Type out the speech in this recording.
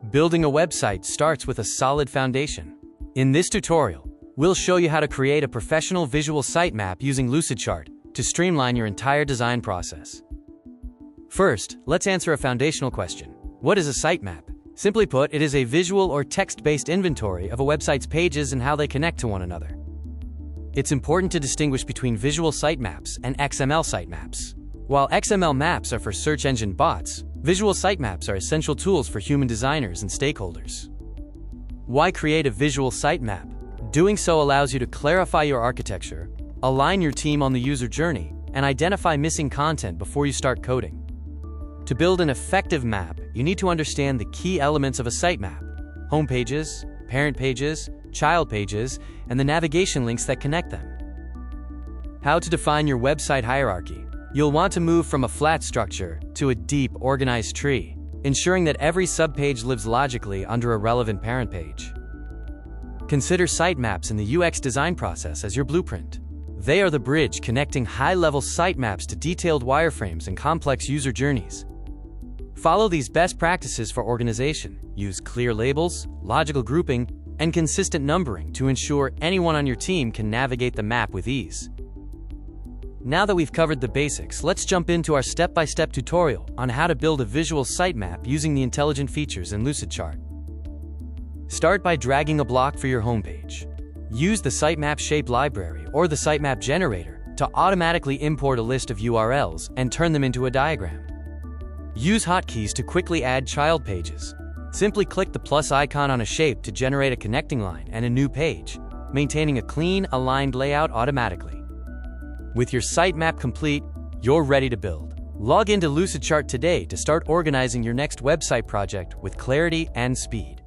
Building a website starts with a solid foundation. In this tutorial, we'll show you how to create a professional visual sitemap using Lucidchart to streamline your entire design process. First, let's answer a foundational question. What is a sitemap? Simply put, it is a visual or text-based inventory of a website's pages and how they connect to one another. It's important to distinguish between visual sitemaps and XML sitemaps. While XML maps are for search engine bots, visual sitemaps are essential tools for human designers and stakeholders. Why create a visual sitemap? Doing so allows you to clarify your architecture, align your team on the user journey, and identify missing content before you start coding. To build an effective map, you need to understand the key elements of a sitemap: home pages, parent pages, child pages, and the navigation links that connect them. How to define your website hierarchy. You'll want to move from a flat structure to a deep, organized tree, ensuring that every subpage lives logically under a relevant parent page. Consider sitemaps in the UX design process as your blueprint. They are the bridge connecting high-level sitemaps to detailed wireframes and complex user journeys. Follow these best practices for organization. Use clear labels, logical grouping, and consistent numbering to ensure anyone on your team can navigate the map with ease. Now that we've covered the basics, let's jump into our step-by-step tutorial on how to build a visual sitemap using the intelligent features in Lucidchart. Start by dragging a block for your homepage. Use the sitemap shape library or the sitemap generator to automatically import a list of URLs and turn them into a diagram. Use hotkeys to quickly add child pages. Simply click the plus icon on a shape to generate a connecting line and a new page, maintaining a clean, aligned layout automatically. With your sitemap complete, you're ready to build. Log into Lucidchart today to start organizing your next website project with clarity and speed.